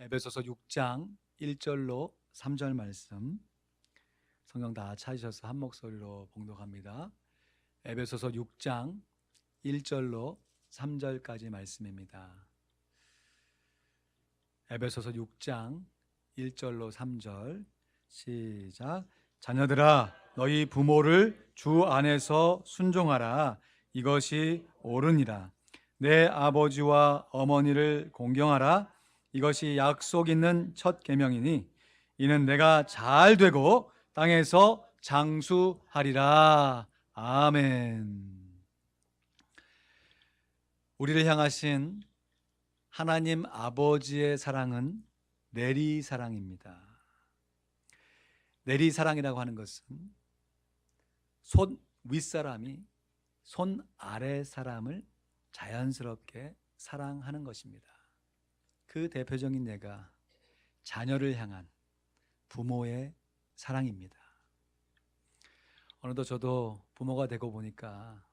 에베소서 6장 1절로 3절 말씀, 성경 다 찾으셔서 한 목소리로 봉독합니다. 에베소서 6장 1절로 3절까지 말씀입니다. 에베소서 6장 1절로 3절 시작. 자녀들아, 너희 부모를 주 안에서 순종하라. 이것이 옳으니라. 내 아버지와 어머니를 공경하라. 이것이 약속 있는 첫 계명이니 이는 내가 잘 되고 땅에서 장수하리라. 아멘. 우리를 향하신 하나님 아버지의 사랑은 내리사랑입니다. 내리사랑이라고 하는 것은 손 윗사람이 손 아래 사람을 자연스럽게 사랑하는 것입니다. 그 대표적인 예가 자녀를 향한 부모의 사랑입니다. 어느덧 저도 부모가 되고 보니까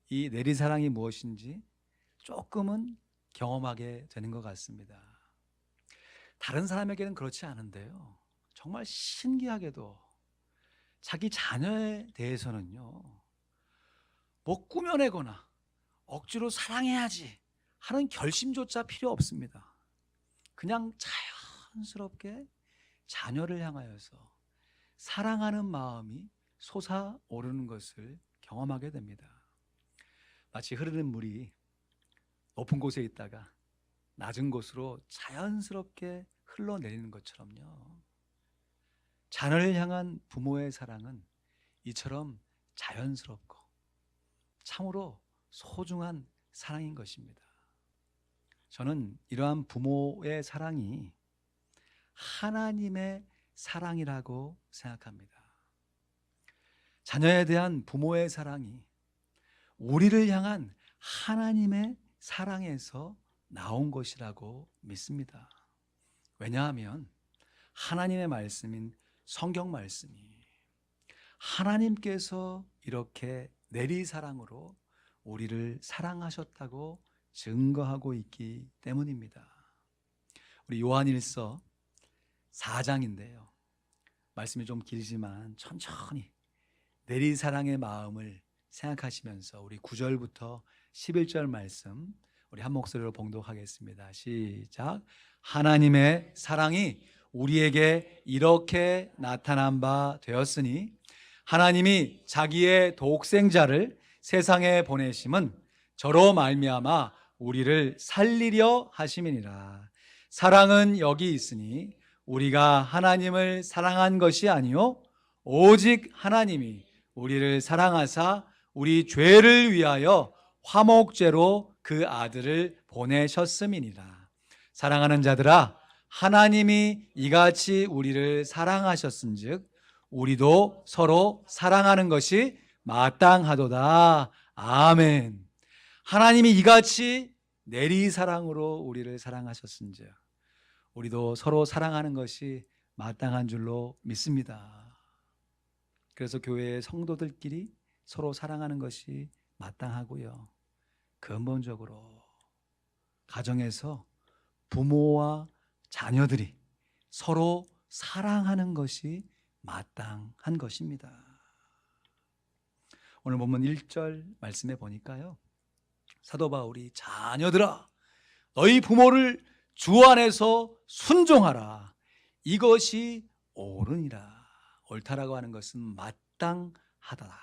이 내리사랑이 무엇인지 조금은 경험하게 되는 것 같습니다. 다른 사람에게는 그렇지 않은데요, 정말 신기하게도 자기 자녀에 대해서는요, 뭐 꾸며내거나 억지로 사랑해야지 하는 결심조차 필요 없습니다. 그냥 자연스럽게 자녀를 향하여서 사랑하는 마음이 솟아오르는 것을 경험하게 됩니다. 마치 흐르는 물이 높은 곳에 있다가 낮은 곳으로 자연스럽게 흘러내리는 것처럼요, 자녀를 향한 부모의 사랑은 이처럼 자연스럽고 참으로 소중한 사랑인 것입니다. 저는 이러한 부모의 사랑이 하나님의 사랑이라고 생각합니다. 자녀에 대한 부모의 사랑이 우리를 향한 하나님의 사랑에서 나온 것이라고 믿습니다. 왜냐하면 하나님의 말씀인 성경 말씀이 하나님께서 이렇게 내리사랑으로 우리를 사랑하셨다고 증거하고 있기 때문입니다. 우리 요한일서 4장인데요, 말씀이 좀 길지만 천천히 내리사랑의 마음을 생각하시면서 우리 9절부터 11절 말씀 우리 한 목소리로 봉독하겠습니다. 시작. 하나님의 사랑이 우리에게 이렇게 나타난 바 되었으니 하나님이 자기의 독생자를 세상에 보내심은 저로 말미암아 우리를 살리려 하심이니라. 사랑은 여기 있으니 우리가 하나님을 사랑한 것이 아니요 오직 하나님이 우리를 사랑하사 우리 죄를 위하여 화목제로 그 아들을 보내셨음이니라. 사랑하는 자들아, 하나님이 이같이 우리를 사랑하셨은즉 우리도 서로 사랑하는 것이 마땅하도다. 아멘. 하나님이 이같이 내리사랑으로 우리를 사랑하셨은즉 우리도 서로 사랑하는 것이 마땅한 줄로 믿습니다. 그래서 교회의 성도들끼리 서로 사랑하는 것이 마땅하고요, 근본적으로 가정에서 부모와 자녀들이 서로 사랑하는 것이 마땅한 것입니다. 오늘 본문 1절 말씀에 보니까요, 사도 바울이 자녀들아, 너희 부모를 주 안에서 순종하라. 이것이 옳으니라. 옳다라고 하는 것은 마땅하다,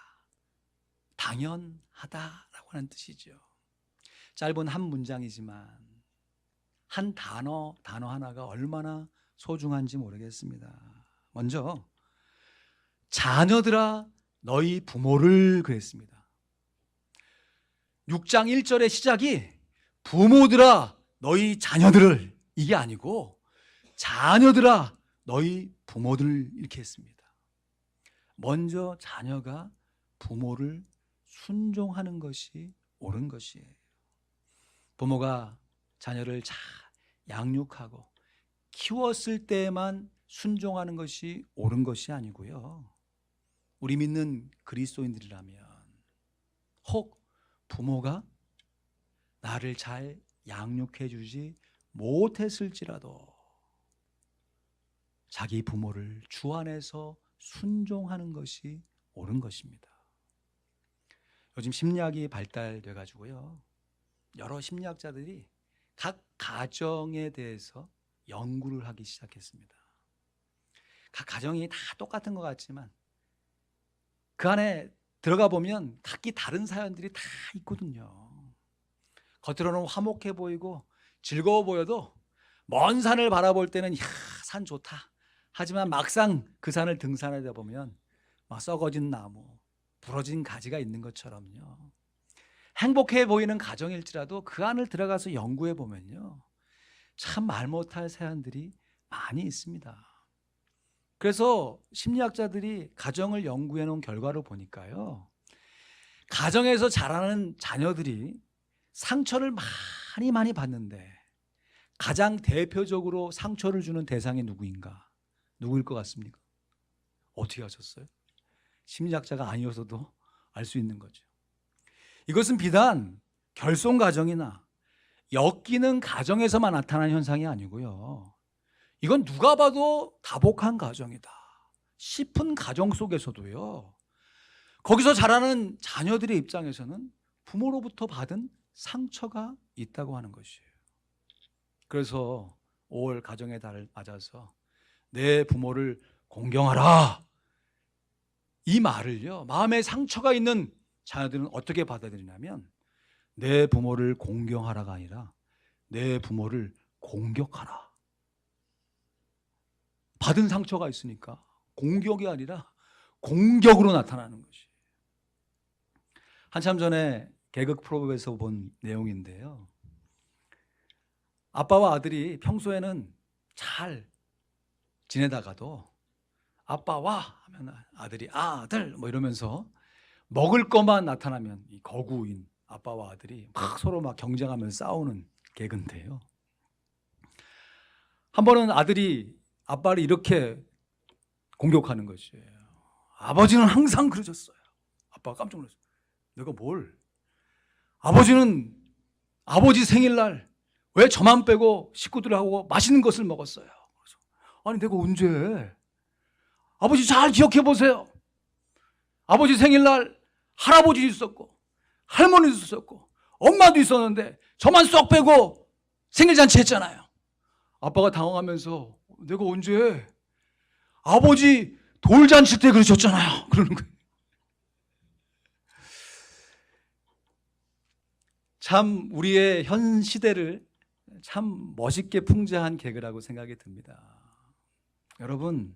당연하다라고 하는 뜻이죠. 짧은 한 문장이지만 한 단어 하나가 얼마나 소중한지 모르겠습니다. 먼저 자녀들아, 너희 부모를 그랬습니다. 6장 1절의 시작이 부모들아, 너희 자녀들을, 이게 아니고 자녀들아, 너희 부모들, 이렇게 했습니다. 먼저 자녀가 부모를 순종하는 것이 옳은 것이에요. 부모가 자녀를 잘 양육하고 키웠을 때에만 순종하는 것이 옳은 것이 아니고요, 우리 믿는 그리스도인들이라면 혹 부모가 나를 잘 양육해 주지 못했을지라도 자기 부모를 주 안에서 순종하는 것이 옳은 것입니다. 요즘 심리학이 발달돼 가지고요, 여러 심리학자들이 각 가정에 대해서 연구를 하기 시작했습니다. 각 가정이 다 똑같은 것 같지만 그 안에 들어가 보면 각기 다른 사연들이 다 있거든요. 겉으로는 화목해 보이고 즐거워 보여도 먼 산을 바라볼 때는 이야, 산 좋다. 하지만 막상 그 산을 등산하다 보면 막 썩어진 나무, 부러진 가지가 있는 것처럼요. 행복해 보이는 가정일지라도 그 안을 들어가서 연구해 보면요, 참 말 못할 사연들이 많이 있습니다. 그래서 심리학자들이 가정을 연구해 놓은 결과를 보니까요, 가정에서 자라는 자녀들이 상처를 많이 받는데 가장 대표적으로 상처를 주는 대상이 누구인가? 누구일 것 같습니까? 어떻게 하셨어요? 심리학자가 아니어서도 알 수 있는 거죠. 이것은 비단 결손 가정이나 엮이는 가정에서만 나타나는 현상이 아니고요, 이건 누가 봐도 다복한 가정이다 싶은 가정 속에서도요, 거기서 자라는 자녀들의 입장에서는 부모로부터 받은 상처가 있다고 하는 것이에요. 그래서 5월 가정의 달을 맞아서 내 부모를 공경하라, 이 말을요, 마음에 상처가 있는 자녀들은 어떻게 받아들이냐면 내 부모를 공경하라가 아니라 내 부모를 공격하라. 받은 상처가 있으니까 공격이 아니라 공격으로 나타나는 것이. 한참 전에 개그 프로그램에서 본 내용인데요, 아빠와 아들이 평소에는 잘 지내다가도 아빠 와 하면 아들이 아들 뭐 이러면서 먹을 것만 나타나면 이 거구인 아빠와 아들이 막 서로 막 경쟁하면서 싸우는 개그인데요, 한 번은 아들이 아빠를 이렇게 공격하는 것이에요. 아버지는 항상 그러셨어요. 아빠가 깜짝 놀랐어요. 내가 뭘? 아버지는 아버지 생일날 왜 저만 빼고 식구들하고 맛있는 것을 먹었어요. 그래서 아니 내가 언제? 아버지 잘 기억해 보세요. 아버지 생일날 할아버지도 있었고 할머니도 있었고 엄마도 있었는데 저만 쏙 빼고 생일잔치 했잖아요. 아빠가 당황하면서 내가 언제? 아버지 돌잔치 때 그러셨잖아요. 그러는 거예요. 참 우리의 현 시대를 참 멋있게 풍자한 개그라고 생각이 듭니다. 여러분,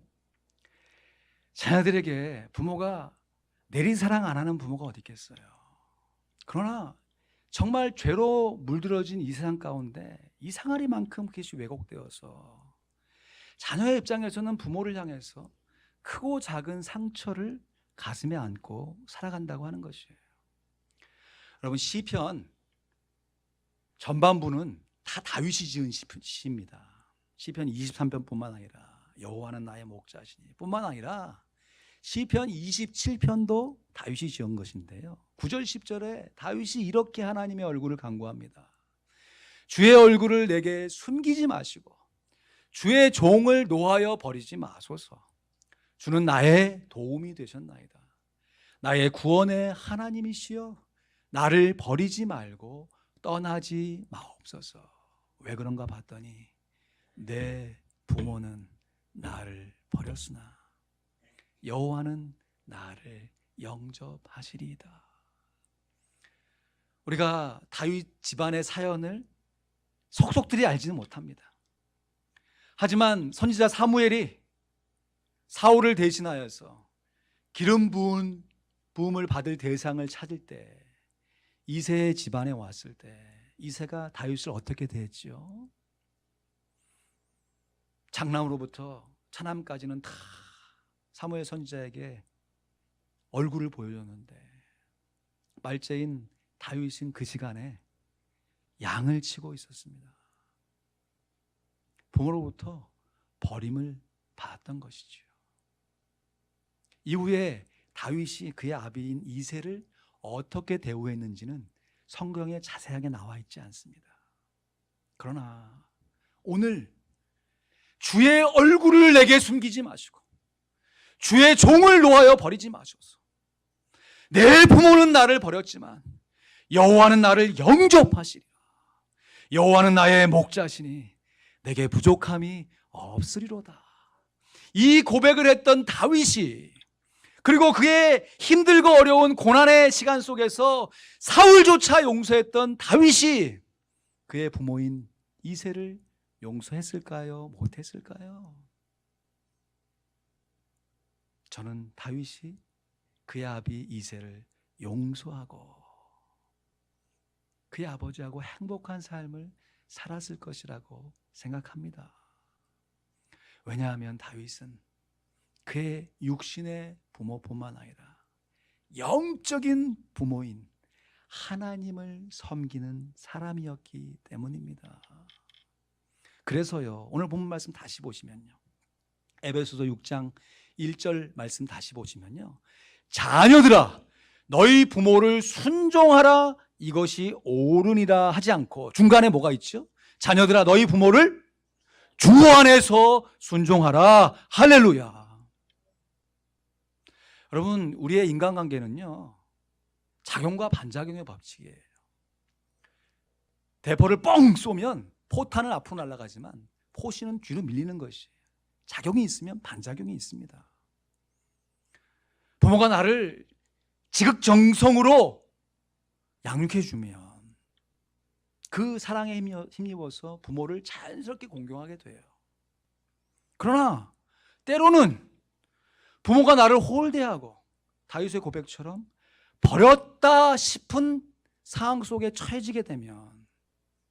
자녀들에게 부모가 내리사랑 안 하는 부모가 어디 있겠어요. 그러나 정말 죄로 물들어진 이 세상 가운데 이 상아리만큼 그것이 왜곡되어서 자녀의 입장에서는 부모를 향해서 크고 작은 상처를 가슴에 안고 살아간다고 하는 것이에요. 여러분, 시편 전반부는 다 다윗이 지은 시입니다. 시편 23편뿐만 아니라 여호와는 나의 목자시니 뿐만 아니라 시편 27편도 다윗이 지은 것인데요, 9절 10절에 다윗이 이렇게 하나님의 얼굴을 간구합니다. 주의 얼굴을 내게 숨기지 마시고 주의 종을 노하여 버리지 마소서. 주는 나의 도움이 되셨나이다. 나의 구원의 하나님이시여 나를 버리지 말고 떠나지 마옵소서. 왜 그런가 봤더니 내 부모는 나를 버렸으나 여호와는 나를 영접하시리이다. 우리가 다윗 집안의 사연을 속속들이 알지는 못합니다. 하지만 선지자 사무엘이 사울을 대신하여서 기름 부음을 받을 대상을 찾을 때 이새의 집안에 왔을 때 이새가 다윗을 어떻게 대했지요? 장남으로부터 차남까지는 다 사무엘 선지자에게 얼굴을 보여줬는데 말째인 다윗은 그 시간에 양을 치고 있었습니다. 부모로부터 버림을 받았던 것이죠. 이후에 다윗이 그의 아비인 이새를 어떻게 대우했는지는 성경에 자세하게 나와 있지 않습니다. 그러나 오늘 주의 얼굴을 내게 숨기지 마시고 주의 종을 놓아여 버리지 마소서. 내 부모는 나를 버렸지만 여호와는 나를 영접하시리라. 여호와는 나의 목자시니 내게 부족함이 없으리로다. 이 고백을 했던 다윗이, 그리고 그의 힘들고 어려운 고난의 시간 속에서 사울조차 용서했던 다윗이 그의 부모인 이새를 용서했을까요? 못했을까요? 저는 다윗이 그의 아비 이새를 용서하고 그의 아버지하고 행복한 삶을 살았을 것이라고 생각합니다. 왜냐하면 다윗은 그의 육신의 부모뿐만 아니라 영적인 부모인 하나님을 섬기는 사람이었기 때문입니다. 그래서요, 오늘 본문 말씀 다시 보시면요, 에베소서 6장 1절 말씀 다시 보시면요, 자녀들아 너희 부모를 순종하라 이것이 옳으니라 하지 않고 중간에 뭐가 있죠? 자녀들아 너희 부모를 주 안에서 순종하라. 할렐루야. 여러분, 우리의 인간관계는요, 작용과 반작용의 법칙이에요. 대포를 뻥 쏘면 포탄은 앞으로 날아가지만 포신은 뒤로 밀리는 것이에요. 작용이 있으면 반작용이 있습니다. 부모가 나를 지극정성으로 양육해 주면 그 사랑에 힘입어서 부모를 자연스럽게 공경하게 돼요. 그러나 때로는 부모가 나를 홀대하고 다윗의 고백처럼 버렸다 싶은 상황 속에 처해지게 되면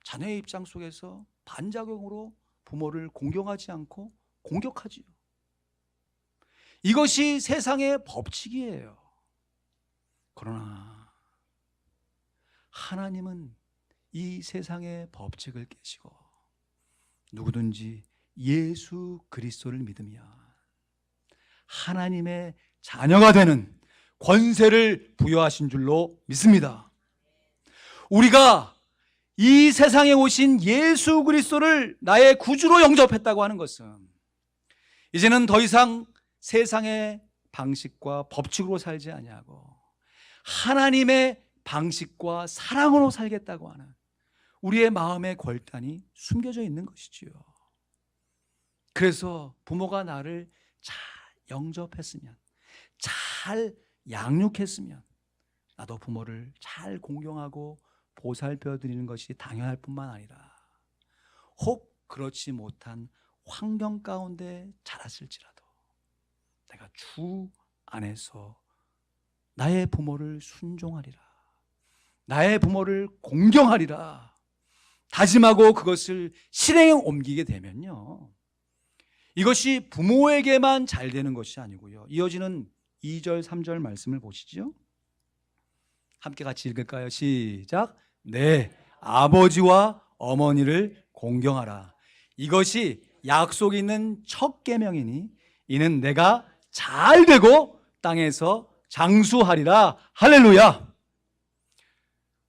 자녀의 입장 속에서 반작용으로 부모를 공경하지 않고 공격하지요. 이것이 세상의 법칙이에요. 그러나 하나님은 이 세상의 법칙을 깨시고 누구든지 예수 그리스도를 믿으면 하나님의 자녀가 되는 권세를 부여하신 줄로 믿습니다. 우리가 이 세상에 오신 예수 그리스도를 나의 구주로 영접했다고 하는 것은 이제는 더 이상 세상의 방식과 법칙으로 살지 아니하고 하나님의 방식과 사랑으로 살겠다고 하는 우리의 마음의 결단이 숨겨져 있는 것이지요. 그래서 부모가 나를 잘 영접했으면, 잘 양육했으면 나도 부모를 잘 공경하고 보살펴 드리는 것이 당연할 뿐만 아니라 혹 그렇지 못한 환경 가운데 자랐을지라도 내가 주 안에서 나의 부모를 순종하리라, 나의 부모를 공경하리라 다짐하고 그것을 실행에 옮기게 되면요, 이것이 부모에게만 잘 되는 것이 아니고요, 이어지는 2절 3절 말씀을 보시죠. 함께 같이 읽을까요? 시작. 네, 아버지와 어머니를 공경하라. 이것이 약속이 있는 첫 계명이니 이는 내가 잘 되고 땅에서 장수하리라. 할렐루야.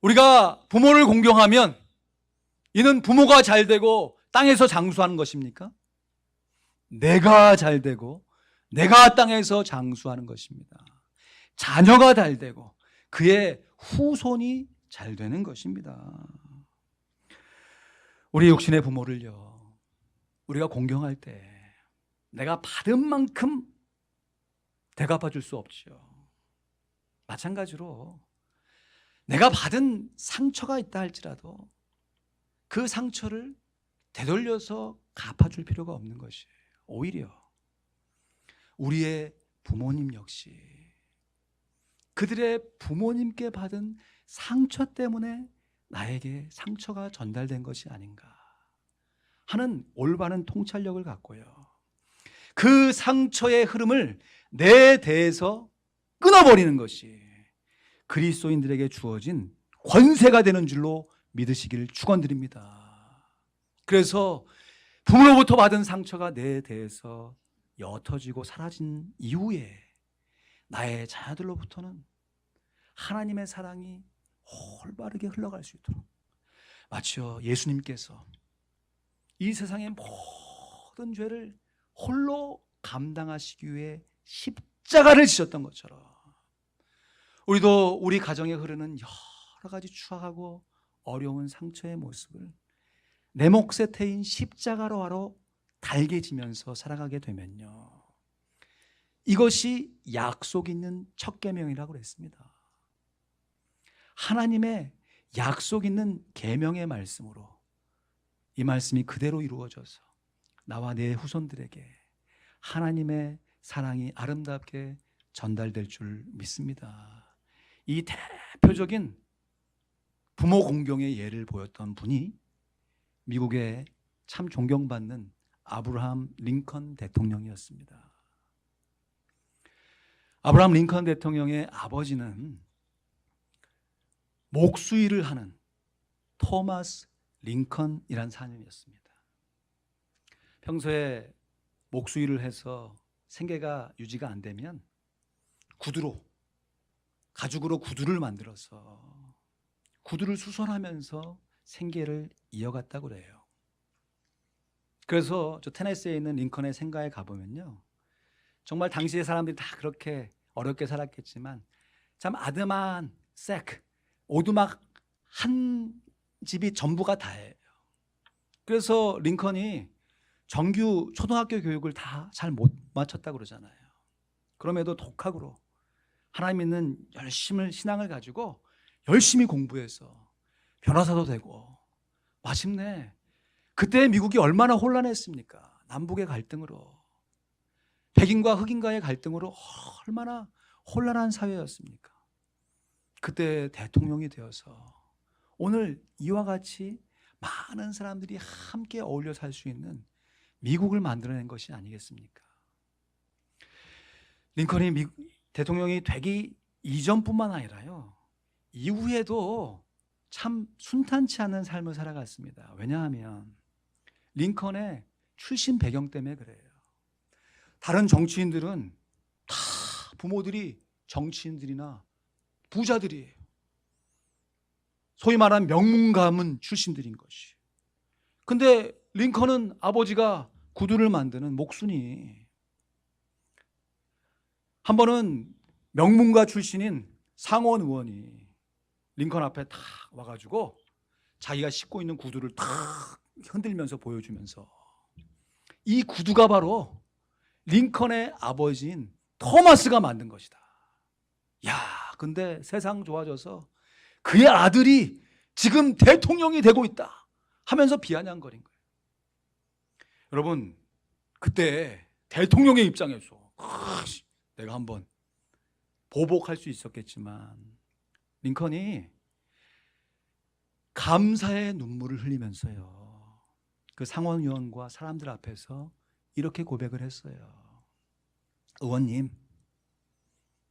우리가 부모를 공경하면 이는 부모가 잘 되고 땅에서 장수하는 것입니까? 내가 잘 되고 내가 땅에서 장수하는 것입니다. 자녀가 잘 되고 그의 후손이 잘 되는 것입니다. 우리 육신의 부모를요, 우리가 공경할 때 내가 받은 만큼 대갚아 줄 수 없죠. 마찬가지로 내가 받은 상처가 있다 할지라도 그 상처를 되돌려서 갚아줄 필요가 없는 것이에요. 오히려 우리의 부모님 역시 그들의 부모님께 받은 상처 때문에 나에게 상처가 전달된 것이 아닌가 하는 올바른 통찰력을 갖고요, 그 상처의 흐름을 내 대에서 끊어버리는 것이 그리스도인들에게 주어진 권세가 되는 줄로 믿으시기를 축원드립니다. 그래서 부모로부터 받은 상처가 내 대에서 옅어지고 사라진 이후에 나의 자녀들로부터는 하나님의 사랑이 올바르게 흘러갈 수 있도록, 마치요 예수님께서 이 세상의 모든 죄를 홀로 감당하시기 위해 십자가를 지셨던 것처럼 우리도 우리 가정에 흐르는 여러 가지 추악하고 어려운 상처의 모습을 내 몫에 태인 십자가로 하러 달게 지면서 살아가게 되면요, 이것이 약속 있는 첫 계명이라고 그랬습니다. 하나님의 약속 있는 계명의 말씀으로 이 말씀이 그대로 이루어져서 나와 내 후손들에게 하나님의 사랑이 아름답게 전달될 줄 믿습니다. 이 대표적인 부모 공경의 예를 보였던 분이 미국의 참 존경받는 아브라함 링컨 대통령이었습니다. 아브라함 링컨 대통령의 아버지는 목수일을 하는 토마스 링컨이란 사람이었습니다. 평소에 목수일을 해서 생계가 유지가 안 되면 가죽으로 구두를 만들어서 구두를 수선하면서 생계를 이어갔다고 그래요. 그래서 저 테네시에 있는 링컨의 생가에 가보면요, 정말 당시의 사람들이 다 그렇게 어렵게 살았겠지만 참 아담한 오두막 한 집이 전부가 다예요. 그래서 링컨이 정규 초등학교 교육을 다 잘 못 마쳤다고 그러잖아요. 그럼에도 독학으로 하나님 믿는 신앙을 가지고 열심히 공부해서 변호사도 되고, 마침내 그때 미국이 얼마나 혼란했습니까? 남북의 갈등으로, 백인과 흑인과의 갈등으로 얼마나 혼란한 사회였습니까? 그때 대통령이 되어서 오늘 이와 같이 많은 사람들이 함께 어울려 살 수 있는 미국을 만들어낸 것이 아니겠습니까? 링컨이 대통령이 되기 이전뿐만 아니라요, 이후에도 참 순탄치 않은 삶을 살아갔습니다. 왜냐하면 링컨의 출신 배경 때문에 그래요. 다른 정치인들은 다 부모들이 정치인들이나 부자들이에요. 소위 말하는 명문 가문 출신들인 것이. 근데 링컨은 아버지가 구두를 만드는 목수니, 한 번은 명문가 출신인 상원 의원이 링컨 앞에 탁 와가지고 자기가 신고 있는 구두를 탁 흔들면서 보여주면서, 이 구두가 바로 링컨의 아버지인 토마스가 만든 것이다. 야, 근데 세상 좋아져서 그의 아들이 지금 대통령이 되고 있다 하면서 비아냥거린 거예요. 여러분, 그때 대통령의 입장에서 내가 한번 보복할 수 있었겠지만 링컨이 감사의 눈물을 흘리면서요, 그 상원의원과 사람들 앞에서 이렇게 고백을 했어요. 의원님,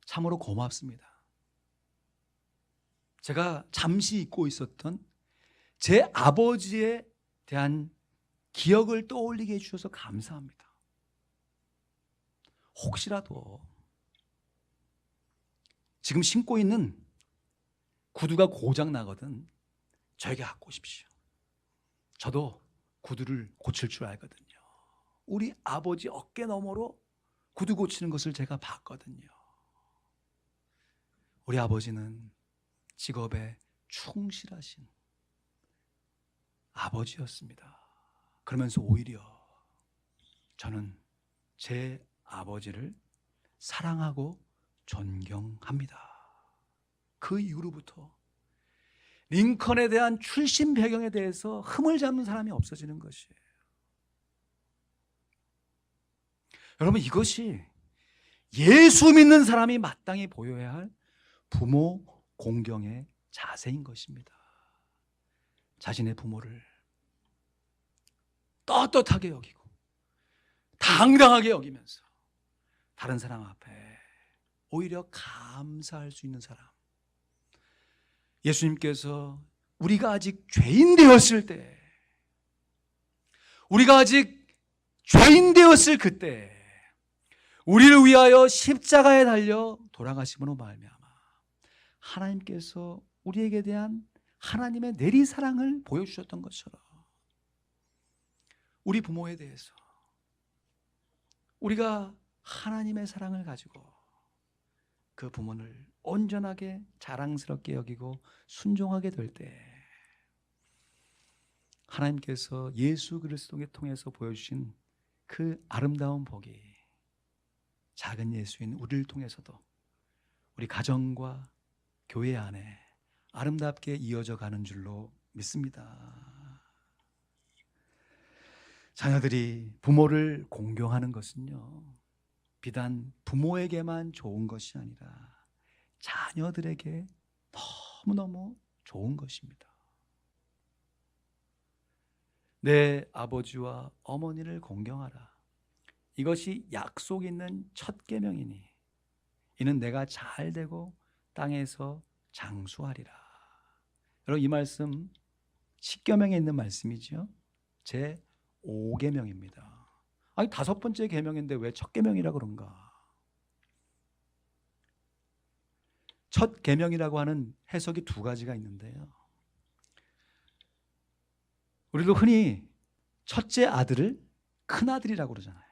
참으로 고맙습니다. 제가 잠시 잊고 있었던 제 아버지에 대한 기억을 떠올리게 해주셔서 감사합니다. 혹시라도 지금 신고 있는 구두가 고장 나거든 저에게 갖고 오십시오. 저도 구두를 고칠 줄 알거든요. 우리 아버지 어깨 너머로 구두 고치는 것을 제가 봤거든요. 우리 아버지는 직업에 충실하신 아버지였습니다. 그러면서 오히려 저는 제 아버지를 사랑하고 존경합니다. 그 이후로부터 링컨에 대한 출신 배경에 대해서 흠을 잡는 사람이 없어지는 것이에요. 여러분, 이것이 예수 믿는 사람이 마땅히 보여야 할 부모 공경의 자세인 것입니다. 자신의 부모를 떳떳하게 여기고 당당하게 여기면서 다른 사람 앞에 오히려 감사할 수 있는 사람. 예수님께서 우리가 아직 죄인 되었을 때, 우리가 아직 죄인 되었을 그때 우리를 위하여 십자가에 달려 돌아가심으로 말미암아 하나님께서 우리에게 대한 하나님의 내리사랑을 보여주셨던 것처럼 우리 부모에 대해서 우리가 하나님의 사랑을 가지고 그 부모를 온전하게 자랑스럽게 여기고 순종하게 될 때 하나님께서 예수 그리스도를 통해서 보여주신 그 아름다운 복이 작은 예수인 우리를 통해서도 우리 가정과 교회 안에 아름답게 이어져 가는 줄로 믿습니다. 자녀들이 부모를 공경하는 것은요, 비단 부모에게만 좋은 것이 아니라 자녀들에게 너무너무 좋은 것입니다. 내 아버지와 어머니를 공경하라. 이것이 약속 있는 첫 계명이니 이는 내가 잘 되고 땅에서 장수하리라. 여러분, 이 말씀 십계명에 있는 말씀이죠. 제 5계명입니다. 아니, 5번째 계명인데 왜 첫 계명이라 그런가? 첫 계명이라고 하는 해석이 2가지가 있는데요. 우리도 흔히 첫째 아들을 큰 아들이라고 그러잖아요.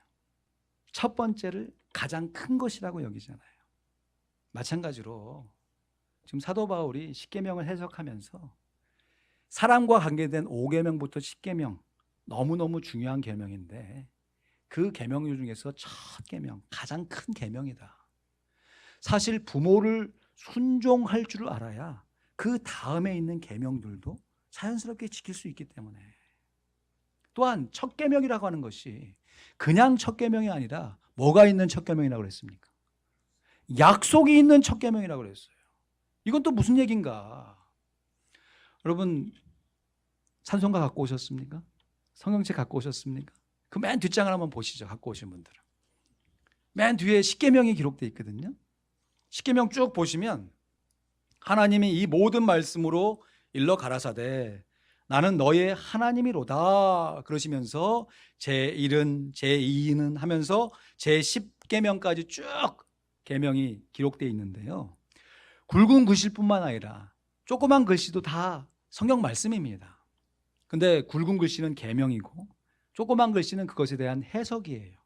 첫 번째를 가장 큰 것이라고 여기잖아요. 마찬가지로 지금 사도 바울이 십계명을 해석하면서 사람과 관계된 5계명부터 10계명, 너무너무 중요한 계명인데 그 계명 중에서 첫 계명, 가장 큰 계명이다. 사실 부모를 순종할 줄 알아야 그 다음에 있는 계명들도 자연스럽게 지킬 수 있기 때문에, 또한 첫 계명이라고 하는 것이 그냥 첫 계명이 아니라 뭐가 있는 첫 계명이라고 그랬습니까? 약속이 있는 첫 계명이라고 그랬어요. 이건 또 무슨 얘기인가? 여러분, 찬송가 갖고 오셨습니까? 성경책 갖고 오셨습니까? 그 맨 뒷장을 한번 보시죠. 갖고 오신 분들은. 맨 뒤에 십계명이 기록되어 있거든요. 십계명 쭉 보시면 하나님이 이 모든 말씀으로 일러 가라사대 나는 너의 하나님이로다 그러시면서 제1은 제2는 하면서 제10계명까지 쭉 계명이 기록되어 있는데요. 굵은 글씨뿐만 아니라 조그만 글씨도 다 성경 말씀입니다. 근데 굵은 글씨는 계명이고 조그만 글씨는 그것에 대한 해석이에요.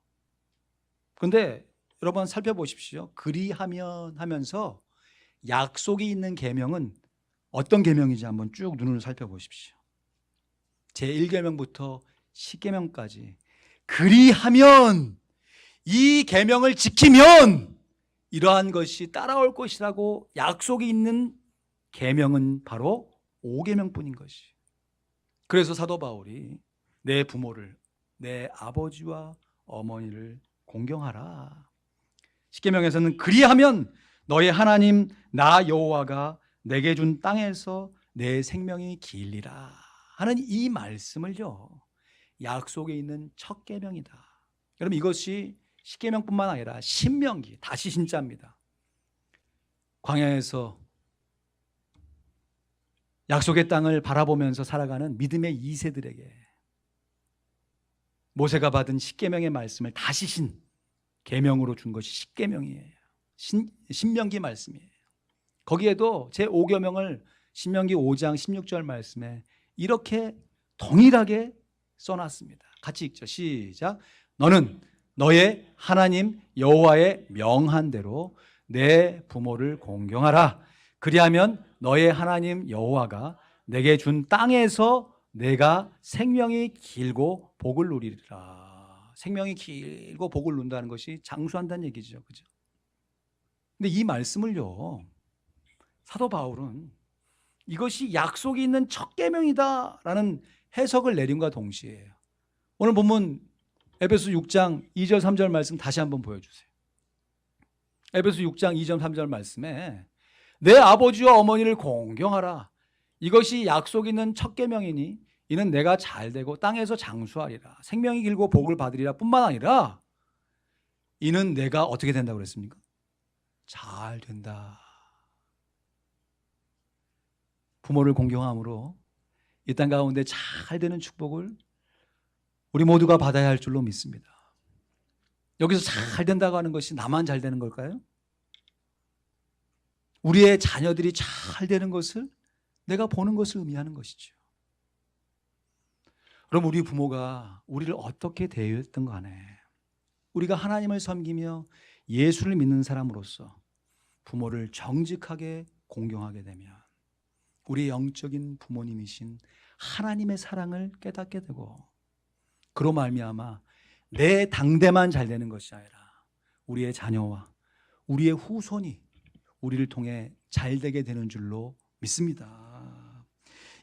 근데 여러분 살펴보십시오. 그리하면 하면서 약속이 있는 계명은 어떤 계명인지 한번 쭉 눈으로 살펴보십시오. 제1계명부터 10계명까지 그리하면, 이 계명을 지키면 이러한 것이 따라올 것이라고 약속이 있는 계명은 바로 5계명뿐인 것이. 그래서 사도 바울이 내 부모를, 내 아버지와 어머니를 공경하라. 10계명에서는 그리하면 너의 하나님 나 여호와가 내게 준 땅에서 내 생명이 길리라 하는 이 말씀을요, 약속에 있는 첫 계명이다. 여러분, 이것이 10계명뿐만 아니라 신명기, 다시 신자입니다. 광야에서 약속의 땅을 바라보면서 살아가는 믿음의 2세들에게 모세가 받은 10계명의 말씀을 다시 신 계명으로 준 것이 10계명이에요. 신명기 말씀이에요. 거기에도 제5계명을 신명기 5장 16절 말씀에 이렇게 동일하게 써놨습니다. 같이 읽죠. 시작. 너는 너의 하나님 여호와의 명한 대로 내 부모를 공경하라. 그리하면 너의 하나님 여호와가 내게 준 땅에서 내가 생명이 길고 복을 누리리라. 생명이 길고 복을 누린다는 것이 장수한다는 얘기죠. 그죠? 근데 이 말씀을요, 사도 바울은 이것이 약속이 있는 첫 계명이다라는 해석을 내림과 동시에 오늘 본문 에베소 6장 2절 3절 말씀 다시 한번 보여주세요. 에베소 6장 2절 3절 말씀에 내 아버지와 어머니를 공경하라. 이것이 약속 있는 첫 계명이니 이는 내가 잘되고 땅에서 장수하리라. 생명이 길고 복을 받으리라 뿐만 아니라 이는 내가 어떻게 된다고 그랬습니까? 잘 된다. 부모를 공경함으로 이 땅 가운데 잘 되는 축복을 우리 모두가 받아야 할 줄로 믿습니다. 여기서 잘 된다고 하는 것이 나만 잘 되는 걸까요? 우리의 자녀들이 잘 되는 것을 내가 보는 것을 의미하는 것이죠. 그럼 우리 부모가 우리를 어떻게 대했던 간에 우리가 하나님을 섬기며 예수를 믿는 사람으로서 부모를 정직하게 공경하게 되면 우리의 영적인 부모님이신 하나님의 사랑을 깨닫게 되고, 그로 말미암아 내 당대만 잘 되는 것이 아니라 우리의 자녀와 우리의 후손이 우리를 통해 잘 되게 되는 줄로 믿습니다.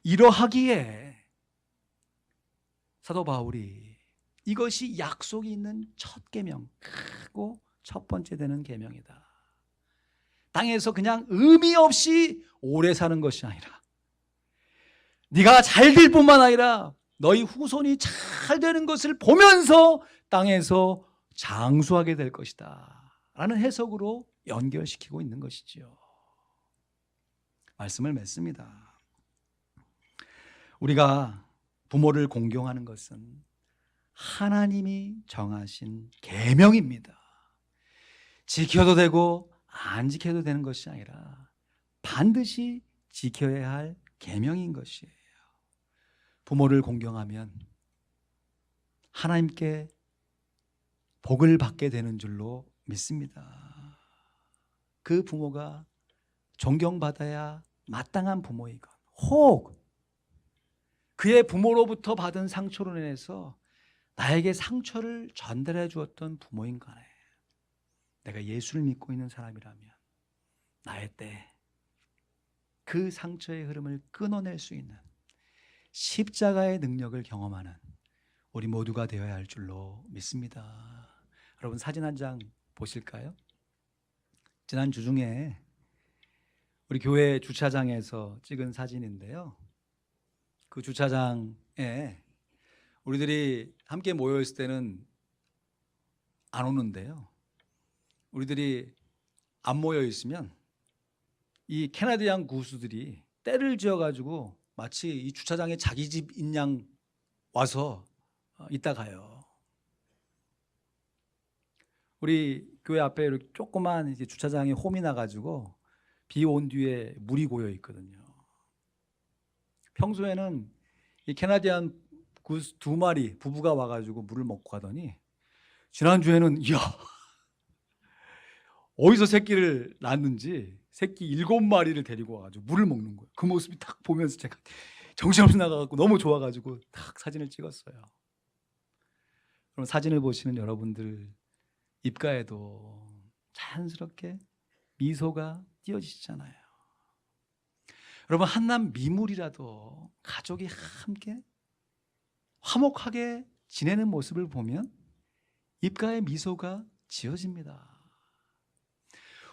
이러하기에 사도 바울이 이것이 약속이 있는 첫 계명, 크고 첫 번째 되는 계명이다. 땅에서 그냥 의미 없이 오래 사는 것이 아니라 네가 잘 될 뿐만 아니라 너희 후손이 잘 되는 것을 보면서 땅에서 장수하게 될 것이다 라는 해석으로 연결시키고 있는 것이지요. 말씀을 맺습니다. 우리가 부모를 공경하는 것은 하나님이 정하신 계명입니다. 지켜도 되고 안 지켜도 되는 것이 아니라 반드시 지켜야 할 계명인 것이에요. 부모를 공경하면 하나님께 복을 받게 되는 줄로 믿습니다. 그 부모가 존경받아야 마땅한 부모이건, 혹 그의 부모로부터 받은 상처로 인해서 나에게 상처를 전달해 주었던 부모인 간에 내가 예수를 믿고 있는 사람이라면 나의 때 그 상처의 흐름을 끊어낼 수 있는 십자가의 능력을 경험하는 우리 모두가 되어야 할 줄로 믿습니다. 여러분, 사진 한 장 보실까요? 지난 주 중에 우리 교회 주차장에서 찍은 사진인데요. 그 주차장에 우리들이 함께 모여 있을 때는 안 오는데요, 우리들이 안 모여 있으면 이 캐나디안 구수들이 떼를 지어가지고 마치 이 주차장에 자기 집인 양 와서 있다 가요. 우리 교회 앞에 이렇게 조그만 이제 주차장에 홈이 나가지고 비 온 뒤에 물이 고여 있거든요. 평소에는 이 캐나디안 구스 2마리 부부가 와가지고 물을 먹고 가더니 지난주에는 이야, 어디서 새끼를 낳았는지 새끼 7마리를 데리고 와가지고 물을 먹는 거예요. 그 모습이 딱 보면서 제가 정신없이 나가갖고 너무 좋아가지고 딱 사진을 찍었어요. 그럼 사진을 보시는 여러분들 입가에도 자연스럽게 미소가 띄어지시잖아요. 여러분, 한낱 미물이라도 가족이 함께 화목하게 지내는 모습을 보면 입가에 미소가 지어집니다.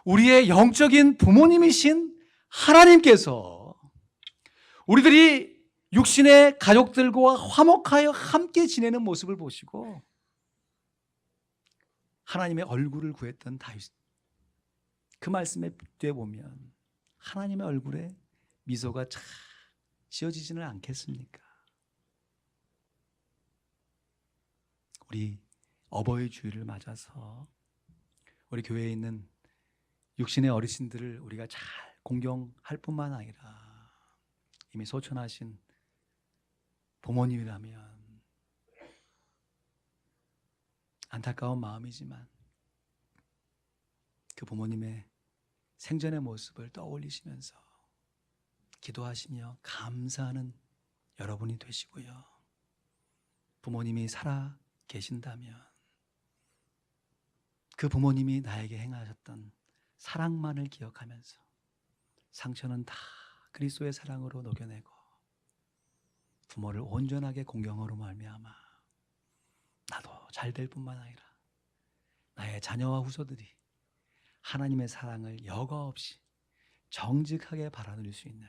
우리의 영적인 부모님이신 하나님께서 우리들이 육신의 가족들과 화목하여 함께 지내는 모습을 보시고 하나님의 얼굴을 구했던 다윗, 그 말씀에 뒤에 보면 하나님의 얼굴에 미소가 쫙 지어지지는 않겠습니까? 우리 어버이 주일을 맞아서 우리 교회에 있는 육신의 어르신들을 우리가 잘 공경할 뿐만 아니라 이미 소천하신 부모님이라면 안타까운 마음이지만 그 부모님의 생전의 모습을 떠올리시면서 기도하시며 감사하는 여러분이 되시고요. 부모님이 살아 계신다면 그 부모님이 나에게 행하셨던 사랑만을 기억하면서 상처는 다 그리스도의 사랑으로 녹여내고 부모를 온전하게 공경으로 말미암아 나도 잘 될 뿐만 아니라 나의 자녀와 후손들이 하나님의 사랑을 여과 없이 정직하게 바라누릴 수 있는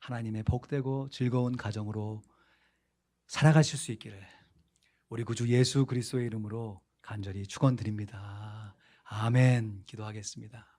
하나님의 복되고 즐거운 가정으로 살아가실 수 있기를 우리 구주 예수 그리스도의 이름으로 간절히 축원드립니다. 아멘. 기도하겠습니다.